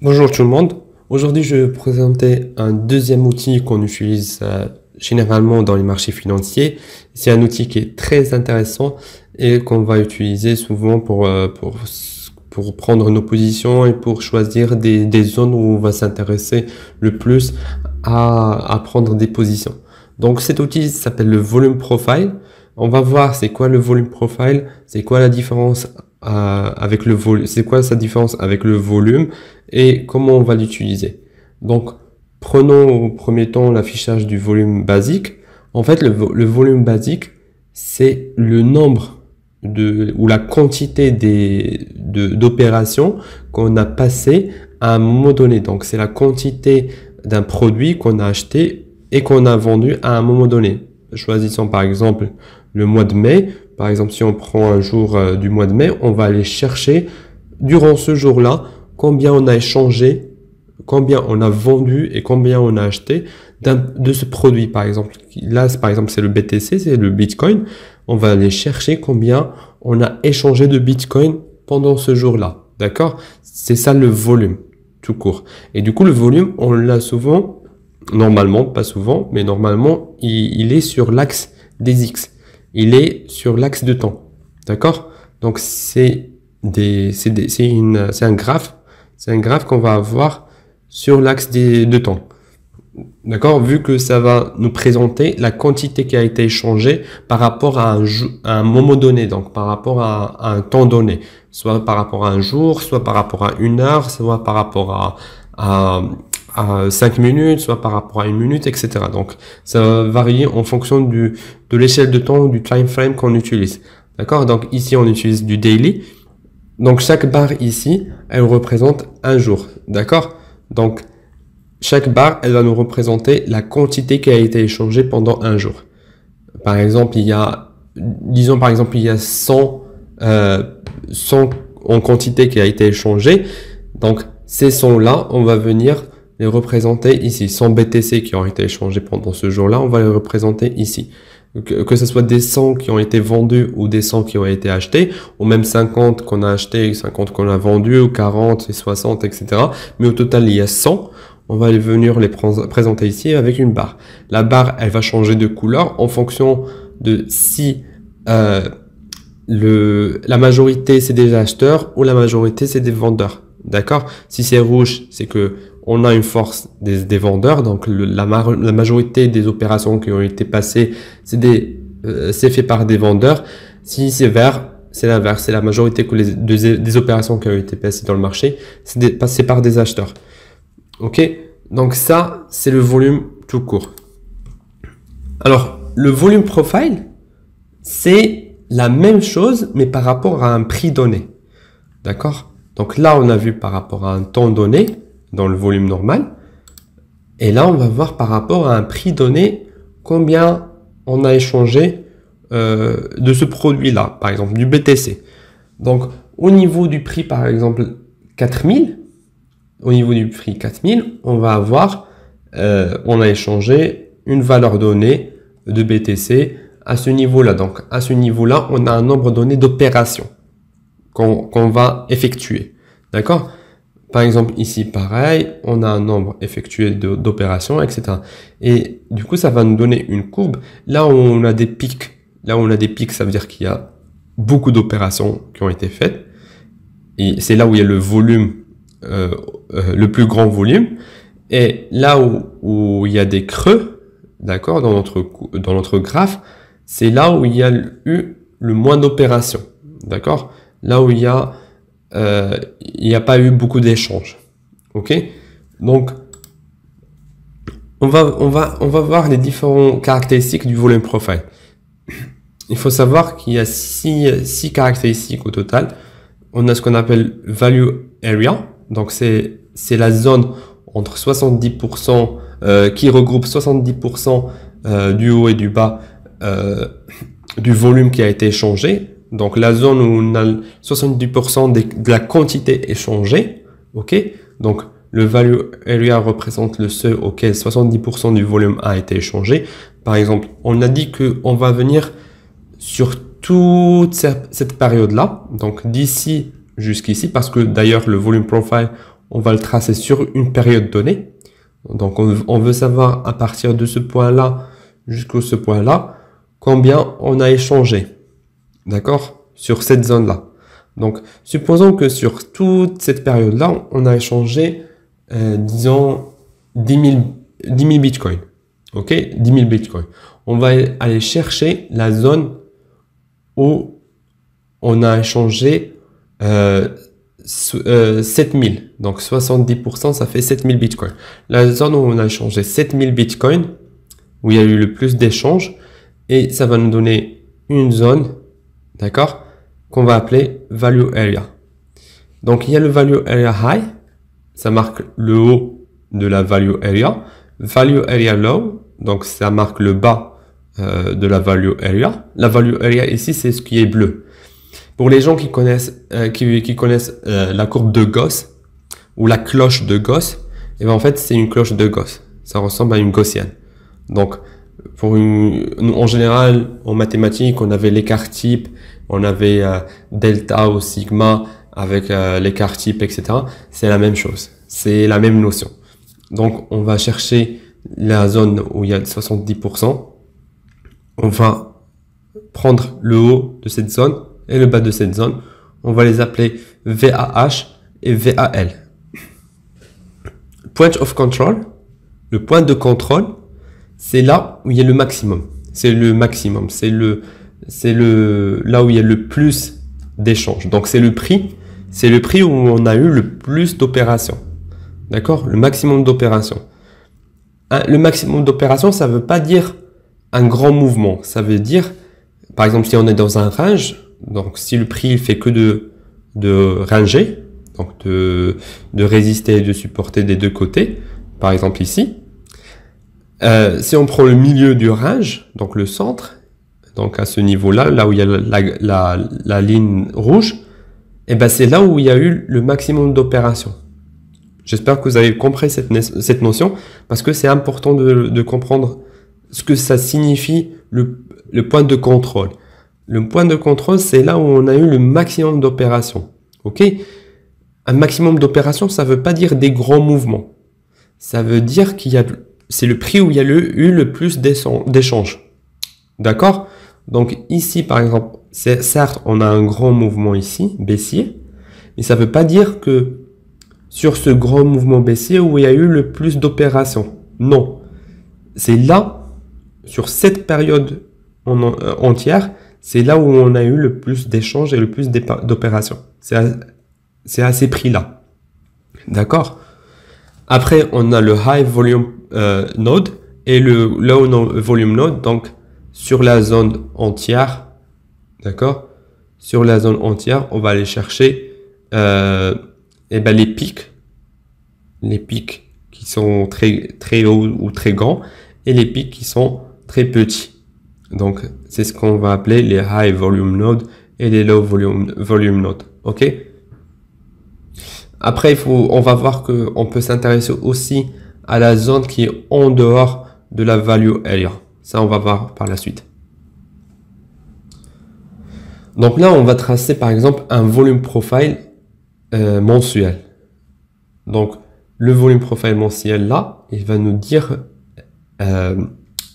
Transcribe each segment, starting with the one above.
Bonjour tout le monde. Aujourd'hui, je vais vous présenter un deuxième outil qu'on utilise généralement dans les marchés financiers. C'est un outil qui est très intéressant et qu'on va utiliser souvent pour prendre nos positions et pour choisir des zones où on va s'intéresser le plus à prendre des positions. Donc cet outil s'appelle le Volume Profile. On va voir c'est quoi le Volume Profile, c'est quoi la différence avec le volume, c'est quoi sa différence avec le volume et comment on va l'utiliser. Donc, prenons au premier temps l'affichage du volume basique. En fait, le volume basique, c'est le nombre ou la quantité d'opérations qu'on a passé à un moment donné. Donc, c'est la quantité d'un produit qu'on a acheté et qu'on a vendu à un moment donné. Choisissons par exemple le mois de mai. Par exemple, si on prend un jour du mois de mai, on va aller chercher durant ce jour-là combien on a échangé, combien on a vendu et combien on a acheté de ce produit. Par exemple, là, par exemple, c'est le BTC, c'est le Bitcoin. On va aller chercher combien on a échangé de Bitcoin pendant ce jour-là. D'accord? C'est ça le volume, tout court. Et du coup, le volume, on l'a souvent, normalement, pas souvent, mais normalement, il est sur l'axe des X. Il est sur l'axe de temps. D'accord? Donc, c'est un graphe. C'est un graphe qu'on va avoir sur l'axe de temps. D'accord? Vu que ça va nous présenter la quantité qui a été échangée par rapport à un moment donné, donc par rapport à un temps donné. Soit par rapport à un jour, soit par rapport à une heure, soit par rapport à 5 minutes, soit par rapport à une minute, etc. Donc, ça va varier en fonction de l'échelle de temps ou du time frame qu'on utilise. D'accord? Donc, ici, on utilise du daily. Donc, chaque barre ici, elle représente un jour. D'accord? Donc, chaque barre, elle va nous représenter la quantité qui a été échangée pendant un jour. Par exemple, disons par exemple, il y a 100 en quantité qui a été échangée. Donc, ces 100-là, on va venir les représenter ici. 100 BTC qui ont été échangés pendant ce jour-là, on va les représenter ici. Que ce soit des 100 qui ont été vendus ou des 100 qui ont été achetés, ou même 50 qu'on a acheté, 50 qu'on a vendus, ou 40 et 60, etc. Mais au total, il y a 100. On va venir les présenter ici avec une barre. La barre, elle va changer de couleur en fonction de si la majorité c'est des acheteurs ou la majorité c'est des vendeurs. D'accord? Si c'est rouge, c'est que on a une force des vendeurs, donc la majorité des opérations qui ont été passées, c'est fait par des vendeurs. Si c'est vert, c'est l'inverse, c'est la majorité des opérations qui ont été passées dans le marché, c'est passé par des acheteurs. Ok? Donc ça, c'est le volume tout court. Alors, le volume profile, c'est la même chose, mais par rapport à un prix donné. D'accord? Donc là, on a vu par rapport à un temps donné, dans le volume normal. Et là, on va voir par rapport à un prix donné, combien on a échangé de ce produit-là, par exemple du BTC. Donc, au niveau du prix, par exemple, 4000, au niveau du prix 4000, on va avoir, on a échangé une valeur donnée de BTC à ce niveau-là. Donc, à ce niveau-là, on a un nombre donné d'opérations qu'on va effectuer. D'accord? Par exemple, ici, pareil, on a un nombre effectué d'opérations, etc. Et du coup, ça va nous donner une courbe. Là où on a des pics, ça veut dire qu'il y a beaucoup d'opérations qui ont été faites. Et c'est là où il y a le volume, le plus grand volume. Et là où il y a des creux, d'accord, dans notre graphe, c'est là où il y a eu le moins d'opérations, d'accord? Là où il y a pas eu beaucoup d'échanges. Ok? Donc, on va voir les différentes caractéristiques du volume profile. Il faut savoir qu'il y a six caractéristiques au total. On a ce qu'on appelle value area. Donc, c'est la zone entre 70%, qui regroupe 70% du haut et du bas du volume qui a été échangé. Donc, la zone où on a 70% de la quantité échangée, ok? Donc, le value area représente le seuil auquel 70% du volume a été échangé. Par exemple, on a dit qu'on va venir sur toute cette période-là, donc d'ici jusqu'ici, parce que d'ailleurs, le volume profile, on va le tracer sur une période donnée. Donc, on veut savoir à partir de ce point-là jusqu'à ce point-là, combien on a échangé. D'accord? Sur cette zone-là. Donc, supposons que sur toute cette période-là, on a échangé, disons, 10 000 bitcoins. Ok? 10 000 bitcoins. On va aller chercher la zone où on a échangé 7000. Donc 70%, ça fait 7000 bitcoins. La zone où on a échangé 7000 bitcoins, où il y a eu le plus d'échanges, et ça va nous donner une zone, d'accord, qu'on va appeler Value Area. Donc il y a le Value Area High, ça marque le haut de la Value Area. Value Area Low, donc ça marque le bas de la Value Area. La Value Area ici, c'est ce qui est bleu. Pour les gens qui connaissent, la courbe de Gauss ou la cloche de Gauss, et ben en fait c'est une cloche de Gauss. Ça ressemble à une gaussienne. Donc en général en mathématiques, on avait l'écart type, on avait delta ou sigma avec l'écart type, etc. C'est la même chose. C'est la même notion. Donc on va chercher la zone où il y a 70%. On va prendre le haut de cette zone et le bas de cette zone. On va les appeler VAH et VAL. Point of control, le point de contrôle, c'est là où il y a le maximum. C'est le maximum. C'est là où il y a le plus d'échanges. Donc c'est le prix. C'est le prix où on a eu le plus d'opérations. D'accord? Le maximum d'opérations. Le maximum d'opérations, ça ne veut pas dire un grand mouvement. Ça veut dire, par exemple, si on est dans un range, donc si le prix fait que de ranger, donc de résister et de supporter des deux côtés, par exemple ici, si on prend le milieu du range, donc le centre, donc à ce niveau-là, là où il y a la ligne rouge, et ben c'est là où il y a eu le maximum d'opérations. J'espère que vous avez compris cette notion, parce que c'est important de comprendre ce que ça signifie le point de contrôle. Le point de contrôle, c'est là où on a eu le maximum d'opérations. Ok? Un maximum d'opérations, ça ne veut pas dire des grands mouvements. Ça veut dire c'est le prix où il y a eu le plus d'échanges. D'accord? Donc ici, par exemple, certes, on a un grand mouvement ici, baissier, mais ça ne veut pas dire que sur ce grand mouvement baissier où il y a eu le plus d'opérations. Non. C'est là, sur cette période entière, c'est là où on a eu le plus d'échanges et le plus d'opérations. C'est à ces prix-là. D'accord? Après, on a le High Volume Node et le Low Volume Node. Donc, sur la zone entière, d'accord? Sur la zone entière, on va aller chercher les pics. Les pics qui sont très hauts ou très grands et les pics qui sont très petits. Donc, c'est ce qu'on va appeler les High Volume Nodes et les Low Volume Nodes. OK? Après, on va voir qu'on peut s'intéresser aussi à la zone qui est en dehors de la Value Area. Ça, on va voir par la suite. Donc là, on va tracer par exemple un volume profile mensuel. Donc, le volume profile mensuel là, il va nous dire...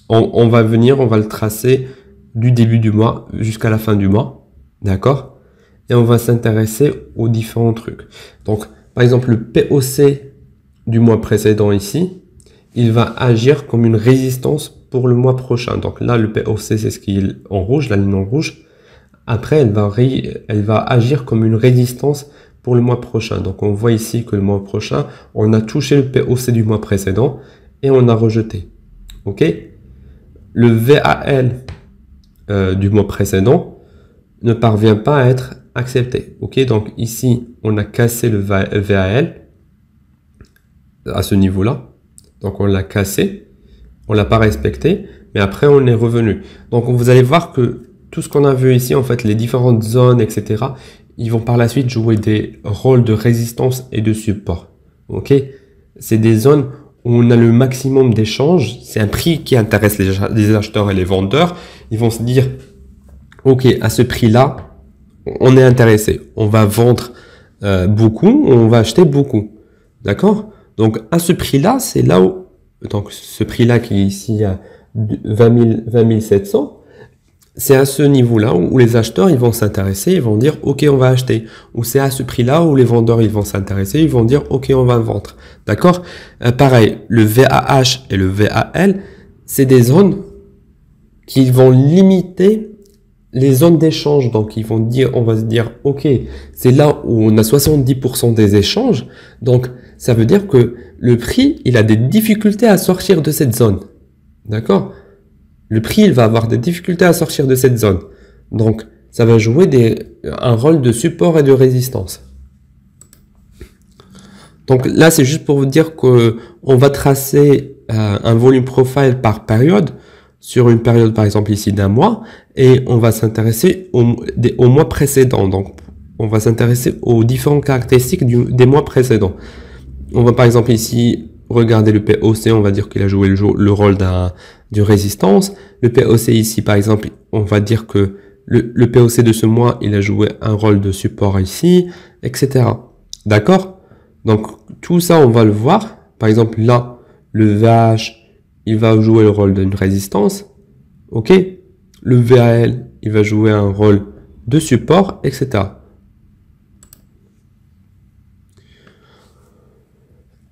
on va le tracer du début du mois jusqu'à la fin du mois, d'accord? Et on va s'intéresser aux différents trucs. Donc, par exemple, le POC du mois précédent ici, il va agir comme une résistance pour le mois prochain. Donc là, le POC, c'est ce qui est en rouge, la ligne en rouge. Après, elle va agir comme une résistance pour le mois prochain. Donc, on voit ici que le mois prochain, on a touché le POC du mois précédent et on a rejeté. OK? Le VAL du mois précédent ne parvient pas à être accepté. Ok, donc ici, on a cassé le VAL à ce niveau-là. Donc, on l'a cassé, on l'a pas respecté, mais après, on est revenu. Donc, vous allez voir que tout ce qu'on a vu ici, en fait, les différentes zones, etc., ils vont par la suite jouer des rôles de résistance et de support. Ok, c'est des zones où on a le maximum d'échanges, c'est un prix qui intéresse les acheteurs et les vendeurs. Ils vont se dire, ok, à ce prix-là, on est intéressé. On va vendre beaucoup, on va acheter beaucoup. D'accord? Donc, à ce prix-là, c'est là où, donc, ce prix-là qui est ici à 20 700, c'est à ce niveau-là où les acheteurs, ils vont s'intéresser, ils vont dire, OK, on va acheter. Ou c'est à ce prix-là où les vendeurs, ils vont s'intéresser, ils vont dire, OK, on va vendre. D'accord? Pareil, le VAH et le VAL, c'est des zones qui vont limiter les zones d'échange. Donc, ils vont dire, on va se dire, OK, c'est là où on a 70% des échanges. Donc, ça veut dire que le prix, il a des difficultés à sortir de cette zone. D'accord? Le prix, il va avoir des difficultés à sortir de cette zone. Donc, ça va jouer un rôle de support et de résistance. Donc là, c'est juste pour vous dire que on va tracer un volume profile par période, sur une période par exemple ici d'un mois, et on va s'intéresser au mois précédent. Donc, on va s'intéresser aux différentes caractéristiques des mois précédents. On va par exemple ici regarder le POC, on va dire qu'il a joué le rôle d'une résistance. Le POC ici, par exemple, on va dire que le POC de ce mois, il a joué un rôle de support ici, etc. D'accord? Donc, tout ça, on va le voir. Par exemple, là, le VH, il va jouer le rôle d'une résistance. OK? Le VAL, il va jouer un rôle de support, etc.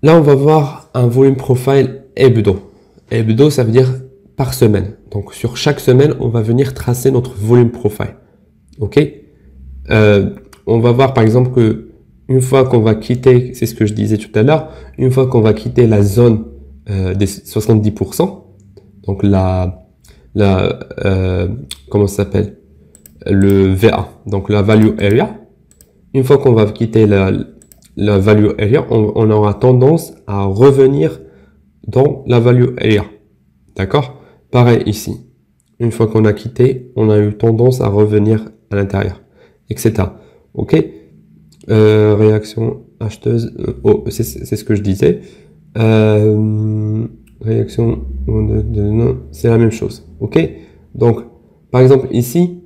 Là, on va voir un volume profile hebdo. Hebdo, ça veut dire par semaine. Donc, sur chaque semaine, on va venir tracer notre volume profile. OK? On va voir, par exemple, que une fois qu'on va quitter, c'est ce que je disais tout à l'heure, une fois qu'on va quitter la zone des 70%, donc comment ça s'appelle? Le VA, donc la value area. Une fois qu'on va quitter la value area, on aura tendance à revenir dans la value area. D'accord? Pareil ici. Une fois qu'on a quitté, on a eu tendance à revenir à l'intérieur, etc. OK? Réaction acheteuse, c'est ce que je disais. Réaction, c'est la même chose. OK? Donc, par exemple, ici,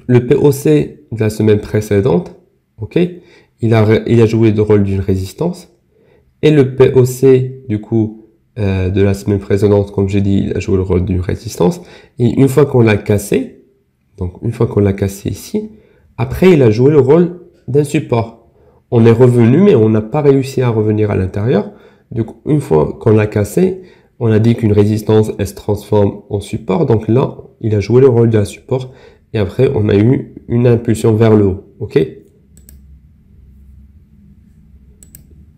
le POC de la semaine précédente, OK? Il a joué le rôle d'une résistance. Et le POC, du coup, de la semaine précédente, comme j'ai dit, il a joué le rôle d'une résistance. Et une fois qu'on l'a cassé, donc une fois qu'on l'a cassé ici, après, il a joué le rôle d'un support. On est revenu, mais on n'a pas réussi à revenir à l'intérieur. Donc, une fois qu'on l'a cassé, on a dit qu'une résistance, elle se transforme en support. Donc là, il a joué le rôle d'un support. Et après, on a eu une impulsion vers le haut. OK?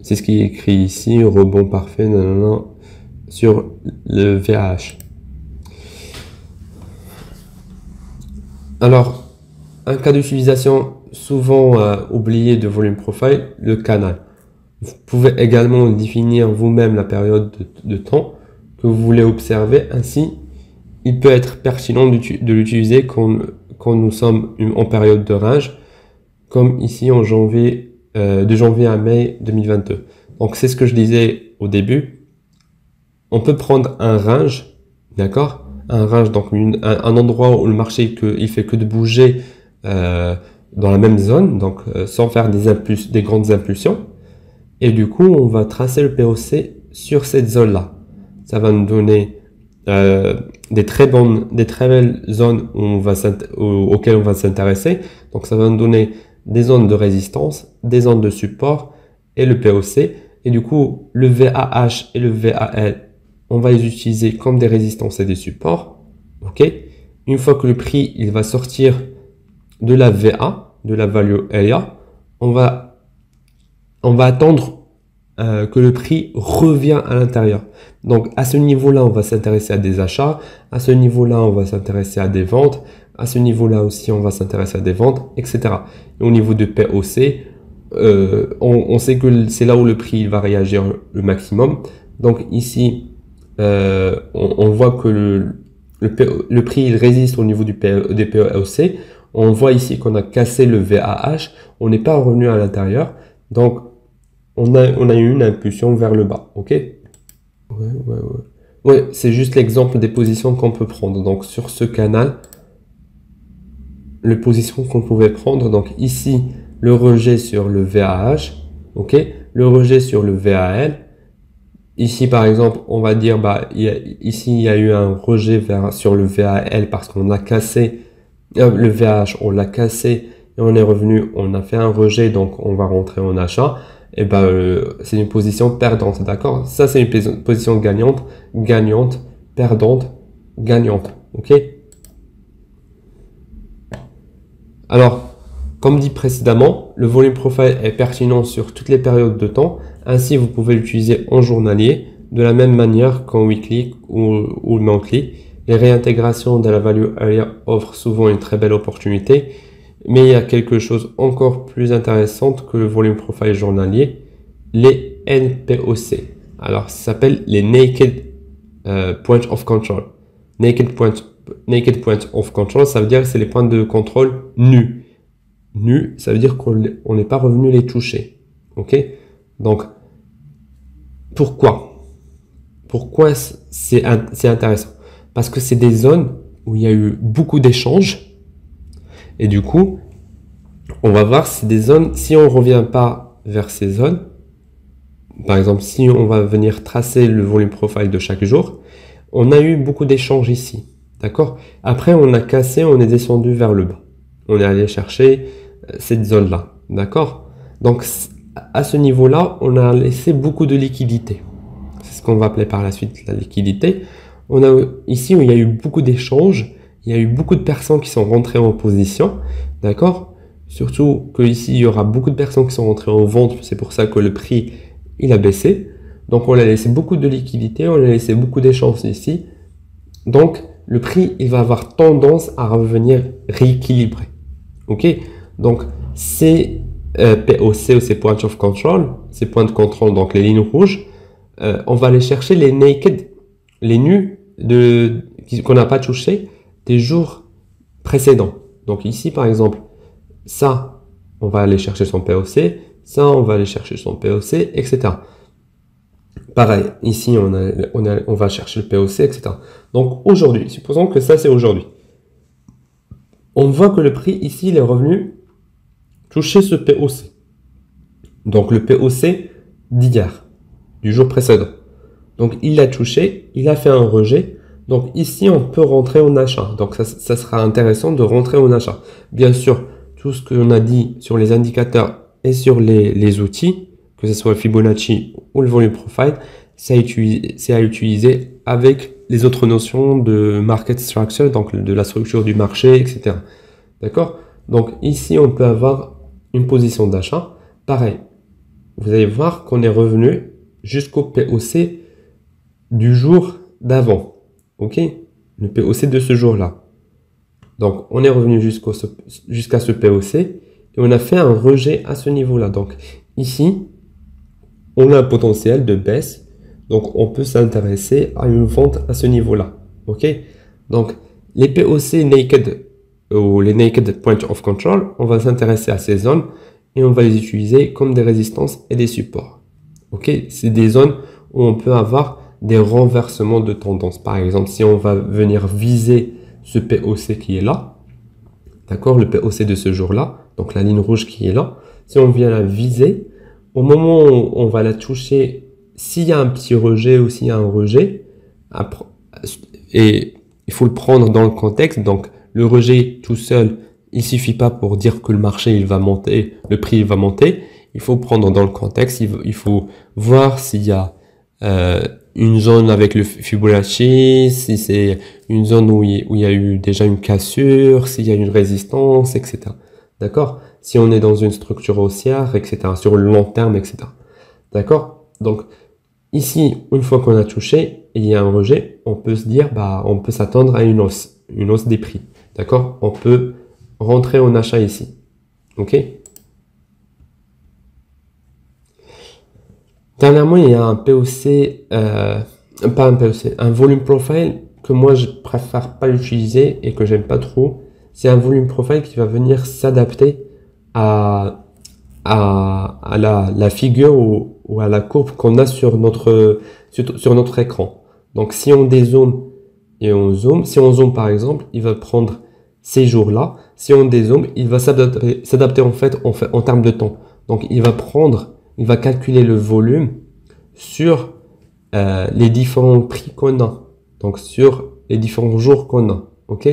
C'est ce qui est écrit ici, rebond parfait, nanana, sur le VAH. Alors, un cas d'utilisation souvent oublié de volume profile, le canal. Vous pouvez également définir vous-même la période de temps que vous voulez observer. Ainsi, il peut être pertinent de l'utiliser quand nous sommes en période de range, comme ici en janvier, de janvier à mai 2022. Donc, c'est ce que je disais au début. On peut prendre un range, d'accord? Un range, donc un endroit où le marché il fait que de bouger dans la même zone, donc sans faire des grandes impulsions. Et du coup, on va tracer le POC sur cette zone-là. Ça va nous donner des très belles zones auxquelles on va s'intéresser. Donc, ça va nous donner des zones de résistance, des zones de support et le POC. Et du coup, le VAH et le VAL, on va les utiliser comme des résistances et des supports. OK? Une fois que le prix il va sortir de la VA, de la value area, on va attendre que le prix revient à l'intérieur. Donc, à ce niveau-là, on va s'intéresser à des achats. À ce niveau-là, on va s'intéresser à des ventes. À ce niveau-là aussi, on va s'intéresser à des ventes, etc. Et au niveau de POC, on sait que c'est là où le prix il va réagir le maximum. Donc ici, on voit que le prix il résiste au niveau des POC. On voit ici qu'on a cassé le VAH. On n'est pas revenu à l'intérieur. Donc, on a eu une impulsion vers le bas. OK? Ouais, c'est juste l'exemple des positions qu'on peut prendre. Donc, sur ce canal, les positions qu'on pouvait prendre. Donc, ici, le rejet sur le VAH. OK? le rejet sur le VAL. Ici, par exemple, on va dire, ici, il y a eu un rejet sur le VAL parce qu'on a cassé le VH, on l'a cassé et on est revenu, on a fait un rejet, donc on va rentrer en achat. Et c'est une position perdante, d'accord? Ça, c'est une position gagnante, gagnante, perdante, gagnante, ok? Alors, comme dit précédemment, le volume profile est pertinent sur toutes les périodes de temps. Ainsi, vous pouvez l'utiliser en journalier, de la même manière qu'en weekly ou monthly. Les réintégrations de la value area offrent souvent une très belle opportunité, mais il y a quelque chose encore plus intéressant que le volume profile journalier, les NPOC. Alors, ça s'appelle les Naked Point of Control. Naked Point of Control, ça veut dire que c'est les points de contrôle nus. Nus, ça veut dire qu'on n'est pas revenu les toucher. Ok? Donc, pourquoi c'est intéressant? Parce que c'est des zones où il y a eu beaucoup d'échanges. Et du coup, on va voir si des zones, si on ne revient pas vers ces zones, par exemple, si on va venir tracer le volume profile de chaque jour, on a eu beaucoup d'échanges ici. D'accord? Après, on a cassé, on est descendu vers le bas. On est allé chercher cette zone-là. D'accord? Donc, à ce niveau-là, on a laissé beaucoup de liquidité. C'est ce qu'on va appeler par la suite la liquidité. On a ici où il y a eu beaucoup d'échanges, il y a eu beaucoup de personnes qui sont rentrées en position. D'accord? Surtout que ici, il y aura beaucoup de personnes qui sont rentrées en vente. C'est pour ça que le prix, il a baissé. Donc, on a laissé beaucoup de liquidité, on a laissé beaucoup d'échanges ici. Donc, le prix, il va avoir tendance à revenir rééquilibré. Ok? Donc, ces POC ou ces points of control, ces points de contrôle, donc les lignes rouges, on va aller chercher les naked, les nus qu'on n'a pas touché des jours précédents. Donc ici, par exemple, ça, on va aller chercher son POC, ça, on va aller chercher son POC, etc. Pareil, ici, on va chercher le POC, etc. Donc aujourd'hui, supposons que ça, c'est aujourd'hui. On voit que le prix, ici, il est revenu toucher ce POC. Donc le POC d'hier, du jour précédent. Donc il l'a touché, il a fait un rejet. Donc ici, on peut rentrer en achat. Donc ça sera intéressant de rentrer en achat. Bien sûr, tout ce qu'on a dit sur les indicateurs et sur les outils, que ce soit le Fibonacci ou le volume profile, c'est à utiliser avec les autres notions de market structure, donc de la structure du marché, etc. D'accord? Donc ici, on peut avoir une position d'achat. Pareil, vous allez voir qu'on est revenu jusqu'au POC du jour d'avant. Ok? Le POC de ce jour-là. Donc, on est revenu jusqu'à ce POC et on a fait un rejet à ce niveau-là. Donc, ici, on a un potentiel de baisse. Donc, on peut s'intéresser à une vente à ce niveau-là. Ok? Donc, les POC naked ou les naked point of control, on va s'intéresser à ces zones et on va les utiliser comme des résistances et des supports. Ok? C'est des zones où on peut avoir des renversements de tendance. Par exemple, si on va venir viser ce POC qui est là, d'accord, le POC de ce jour-là, donc la ligne rouge qui est là, si on vient la viser, au moment où on va la toucher, s'il y a un petit rejet ou s'il y a un rejet, et il faut le prendre dans le contexte, donc le rejet tout seul, il suffit pas pour dire que le marché il va monter, le prix il va monter, il faut prendre dans le contexte, il faut voir s'il y a une zone avec le Fibonacci, si c'est une zone où il y a eu déjà une cassure, s'il y a une résistance, etc. D'accord? Si on est dans une structure haussière, etc. Sur le long terme, etc. D'accord? Donc, ici, une fois qu'on a touché, et il y a un rejet, on peut se dire, on peut s'attendre à une hausse des prix. D'accord? On peut rentrer en achat ici. Ok? Dernièrement, il y a un POC, pas un POC, un volume profile que moi je préfère pas utiliser et que j'aime pas trop. C'est un volume profile qui va venir s'adapter à la figure ou à la courbe qu'on a sur notre écran. Donc si on dézoome et on zoome, si on zoome par exemple, il va prendre ces jours-là. Si on dézoome, il va s'adapter en fait en termes de temps. Donc il va prendre il va calculer le volume sur les différents prix qu'on a. Donc, sur les différents jours qu'on a. OK?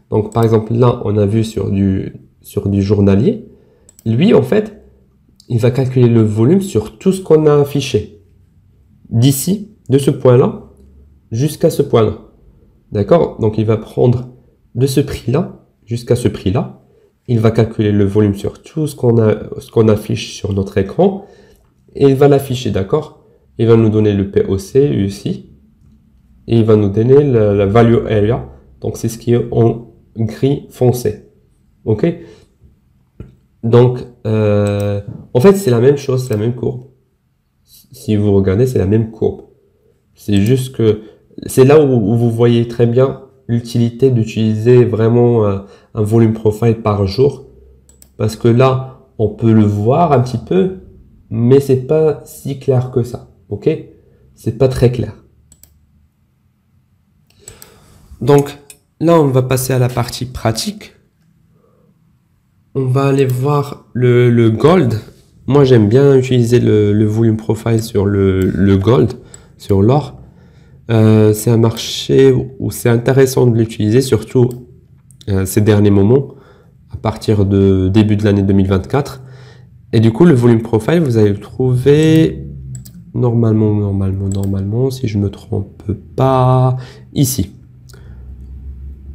Donc, par exemple, là, on a vu sur du journalier. Lui, en fait, il va calculer le volume sur tout ce qu'on a affiché. D'ici, de ce point-là, jusqu'à ce point-là. D'accord? Donc, il va prendre de ce prix-là jusqu'à ce prix-là. Il va calculer le volume sur tout ce qu'on affiche sur notre écran. Et il va l'afficher, d'accord? Il va nous donner le POC ici. Et il va nous donner la value area. Donc, c'est ce qui est en gris foncé. OK? Donc, en fait, c'est la même chose, c'est la même courbe. Si vous regardez, c'est la même courbe. C'est juste que c'est là où vous voyez très bien l'utilité d'utiliser vraiment un volume profile par jour. Parce que là, on peut le voir un petit peu, mais c'est pas si clair que ça. OK? C'est pas très clair. Donc, là, on va passer à la partie pratique. On va aller voir le gold. Moi, j'aime bien utiliser le volume profile sur le gold, sur l'or. C'est un marché où c'est intéressant de l'utiliser, surtout ces derniers moments, à partir de début de l'année 2024. Et du coup, le volume profile, vous allez le trouver normalement, si je me trompe pas, ici.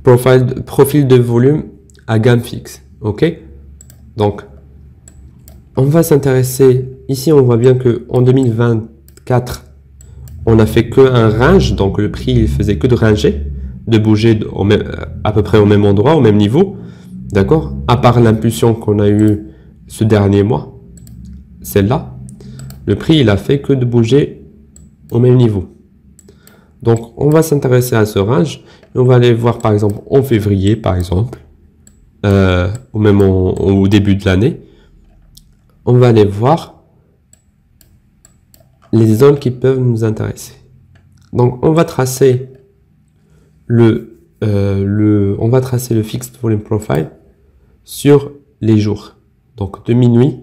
Profil de volume à gamme fixe. OK? Donc, on va s'intéresser. Ici, on voit bien que en 2024, on a fait que un range. Donc, le prix, il faisait que de ranger, de bouger à peu près au même endroit, au même niveau. D'accord? À part l'impulsion qu'on a eu ce dernier mois, celle-là, le prix, il a fait que de bouger au même niveau. Donc, on va s'intéresser à ce range. Et on va aller voir, par exemple, en février, par exemple, ou même au début de l'année. On va aller voir les zones qui peuvent nous intéresser. Donc, on va tracer on va tracer le fixed volume profile sur les jours. Donc, de minuit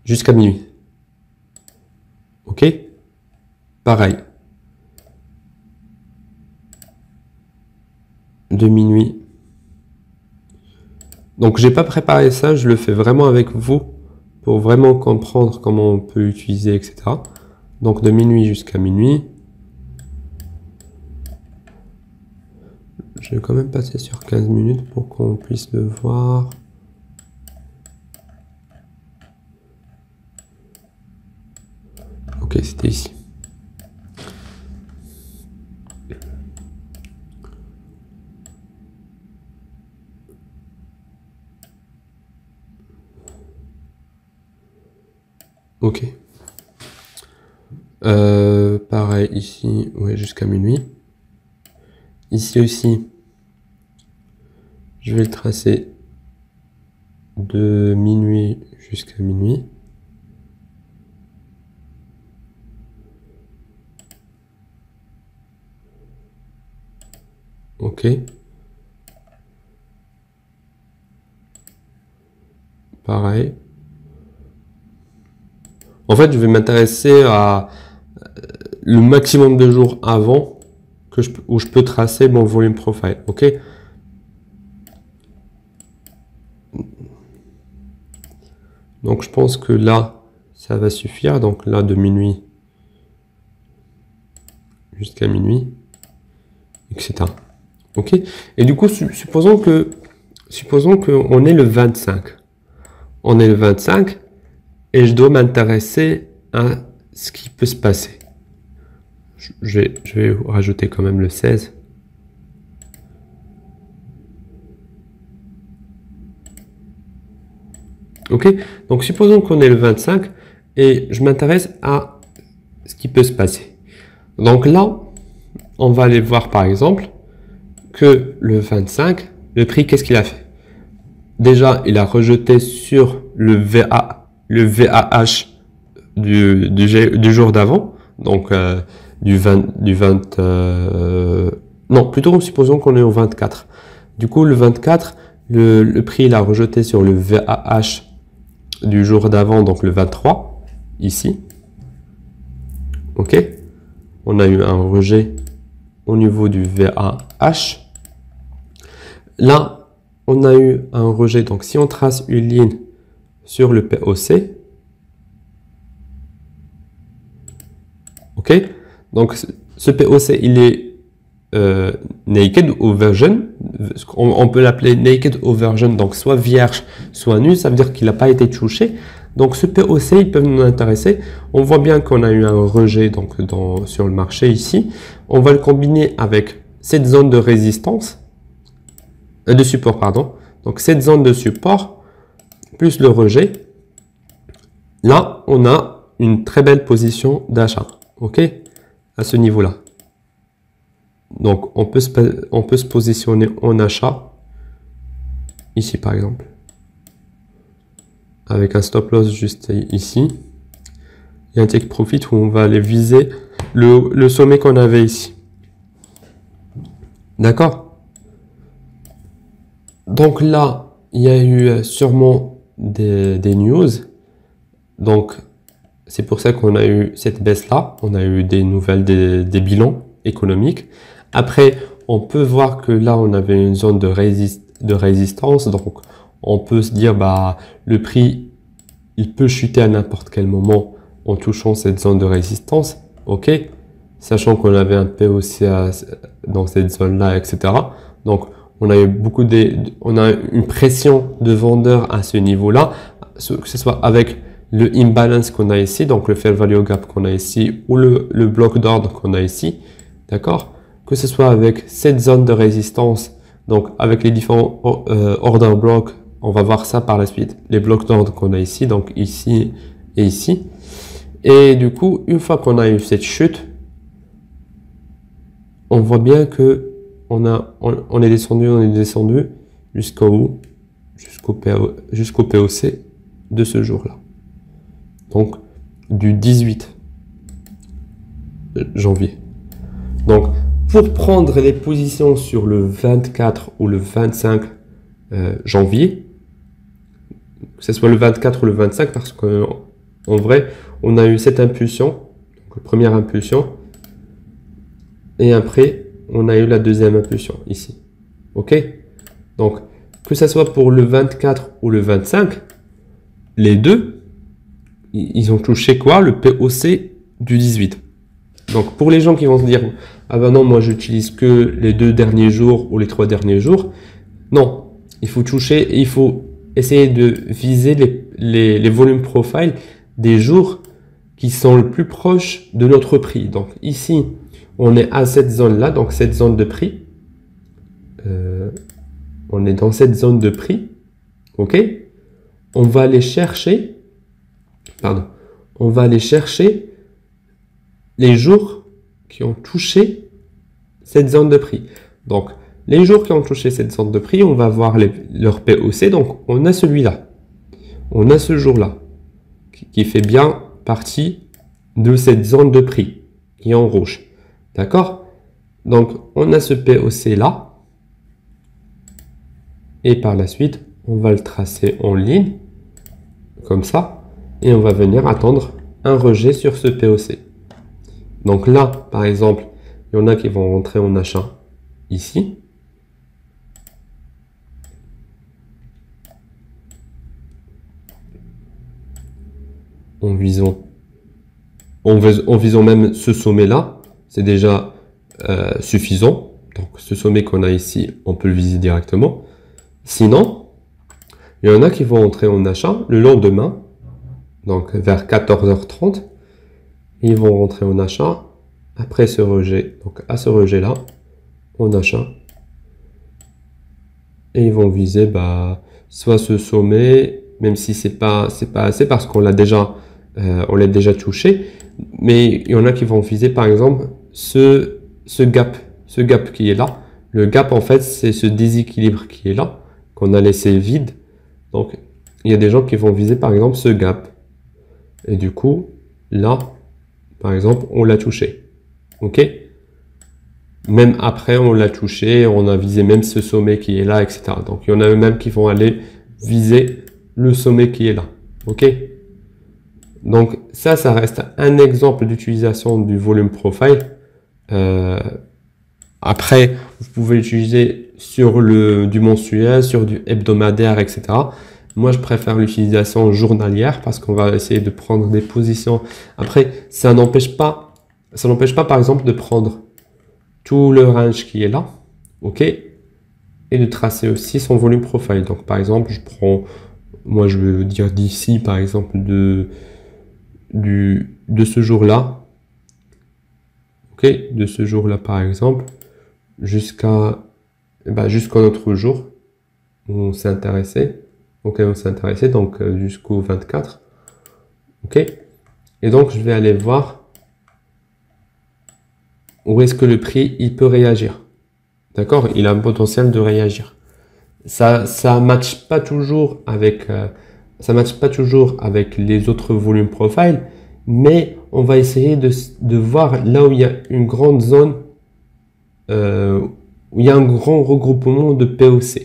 jusqu'à minuit. OK? Pareil. De minuit. Donc, j'ai pas préparé ça, je le fais vraiment avec vous pour vraiment comprendre comment on peut utiliser, etc. Donc, de minuit jusqu'à minuit. Je vais quand même passer sur 15 minutes pour qu'on puisse le voir. Ok, c'était ici. Ok. Pareil ici, ouais, jusqu'à minuit. Ici aussi, je vais le tracer de minuit jusqu'à minuit. Ok. Pareil. En fait, je vais m'intéresser à le maximum de jours avant où je peux tracer mon volume profile. Ok. Donc, je pense que là, ça va suffire. Donc là, de minuit jusqu'à minuit, etc. Ok. Et du coup, supposons que on est le 25. On est le 25 et je dois m'intéresser à ce qui peut se passer. Je vais rajouter quand même le 16. Ok, donc supposons qu'on est le 25 et je m'intéresse à ce qui peut se passer. Donc là, on va aller voir par exemple que le 25, le prix, qu'est-ce qu'il a fait? Déjà, il a rejeté sur le VAH du jour d'avant, donc non, plutôt supposons qu'on est au 24. Du coup, le 24, le prix, il a rejeté sur le VAH du jour d'avant, donc le 23, ici. Ok, on a eu un rejet au niveau du VAH. Là, on a eu un rejet. Donc, si on trace une ligne sur le POC, ok, donc ce POC, il est naked ou virgin. On peut l'appeler naked ou virgin, donc soit vierge, soit nu. Ça veut dire qu'il n'a pas été touché. Donc, ce POC, ils peuvent nous intéresser. On voit bien qu'on a eu un rejet donc, sur le marché ici. On va le combiner avec cette zone de résistance, de support, pardon. Donc, cette zone de support, plus le rejet. Là, on a une très belle position d'achat. OK? À ce niveau-là. Donc, on peut se positionner en achat. Ici, par exemple. Avec un stop loss juste ici. Et un take profit où on va aller viser le sommet qu'on avait ici. D'accord? Donc là, il y a eu sûrement des news. Donc, c'est pour ça qu'on a eu cette baisse-là. On a eu des nouvelles, des bilans économiques. Après, on peut voir que là, on avait une zone de résistance. Donc, on peut se dire, bah, le prix, il peut chuter à n'importe quel moment en touchant cette zone de résistance. OK? Sachant qu'on avait un POC dans cette zone-là, etc. Donc, on a eu on a une pression de vendeurs à ce niveau-là, que ce soit avec le imbalance qu'on a ici, donc le fair value gap qu'on a ici, ou le bloc d'ordre qu'on a ici, d'accord? Que ce soit avec cette zone de résistance, donc avec les différents order blocks, on va voir ça par la suite, les blocs d'ordre qu'on a ici, donc ici et ici. Et du coup, une fois qu'on a eu cette chute, on voit bien que on est descendu jusqu'au POC de ce jour-là. Donc, du 18 janvier. Donc, pour prendre les positions sur le 24 ou le 25 janvier, que ce soit le 24 ou le 25, parce qu'en vrai, on a eu cette impulsion, donc première impulsion, et après, on a eu la deuxième impulsion ici. OK? Donc, que ce soit pour le 24 ou le 25, les deux, ils ont touché quoi? Le POC du 18. Donc, pour les gens qui vont se dire, ah ben non, moi j'utilise que les 2 derniers jours ou les 3 derniers jours. Non, il faut toucher, il faut essayer de viser les volumes profile des jours qui sont le plus proches de notre prix. Donc, ici, on est à cette zone-là, donc cette zone de prix. On est dans cette zone de prix. OK? On va aller chercher, on va aller chercher les jours qui ont touché cette zone de prix. Donc, les jours qui ont touché cette zone de prix, on va voir leur POC. Donc, on a celui-là. On a ce jour-là qui fait bien partie de cette zone de prix qui est en rouge. D'accord? Donc, on a ce POC là. Et par la suite, on va le tracer en ligne, comme ça. Et on va venir attendre un rejet sur ce POC. Donc là, par exemple, il y en a qui vont rentrer en achat ici. En visant même ce sommet-là, c'est déjà suffisant. Donc ce sommet qu'on a ici, on peut le viser directement. Sinon, il y en a qui vont entrer en achat le lendemain, donc vers 14h30. Ils vont rentrer en achat après ce rejet, donc à ce rejet-là, en achat. Et ils vont viser soit ce sommet, même si c'est pas assez parce qu'on l'a déjà touché, mais il y en a qui vont viser par exemple ce gap qui est là. Le gap en fait c'est ce déséquilibre qui est là, qu'on a laissé vide. Donc il y a des gens qui vont viser par exemple ce gap. Et du coup, là, par exemple, on l'a touché. OK? Même après, on l'a touché, on a visé même ce sommet qui est là, etc. Donc, il y en a même qui vont aller viser le sommet qui est là. Ok? Donc ça reste un exemple d'utilisation du volume profile. Après, vous pouvez l'utiliser sur du mensuel, sur du hebdomadaire, etc. Moi, je préfère l'utilisation journalière parce qu'on va essayer de prendre des positions. Après, ça n'empêche pas, par exemple, de prendre tout le range qui est là, ok, et de tracer aussi son volume profile. Donc, par exemple, je prends, moi, je veux dire d'ici, par exemple, de ce jour-là, ok, de ce jour-là, par exemple, jusqu'à jusqu'au autre jour où on s'est intéressé. Ok, on s'est intéressé, donc jusqu'au 24. Ok, et donc je vais aller voir où est-ce que le prix il peut réagir. D'accord, il a un potentiel de réagir. Ça match pas toujours avec les autres volumes profile, mais on va essayer de voir là où il y a une grande zone, où il y a un grand regroupement de POC.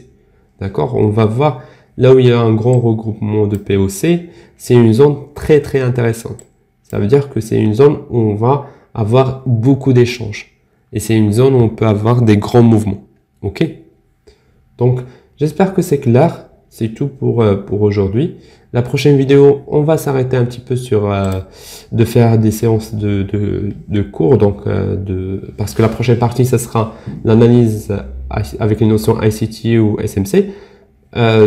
D'accord, on va voir là où il y a un grand regroupement de POC, c'est une zone très très intéressante. Ça veut dire que c'est une zone où on va avoir beaucoup d'échanges. Et c'est une zone où on peut avoir des grands mouvements. Ok? Donc, j'espère que c'est clair. C'est tout pour aujourd'hui. La prochaine vidéo, on va s'arrêter un petit peu sur de faire des séances de cours. Donc, parce que la prochaine partie, ça sera l'analyse avec les notions ICT ou SMC.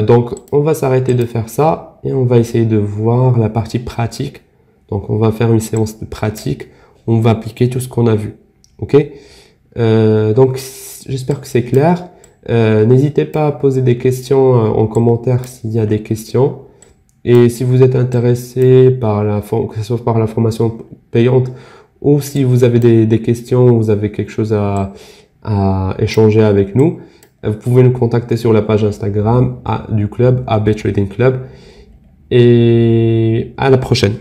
Donc, on va s'arrêter de faire ça et on va essayer de voir la partie pratique. Donc, on va faire une séance de pratique. On va appliquer tout ce qu'on a vu. Ok? Donc, j'espère que c'est clair. N'hésitez pas à poser des questions en commentaire s'il y a des questions. Et si vous êtes intéressé par que ce soit par la formation payante ou si vous avez des questions, vous avez quelque chose à échanger avec nous, vous pouvez nous contacter sur la page Instagram du club, AB Trading Club. Et à la prochaine.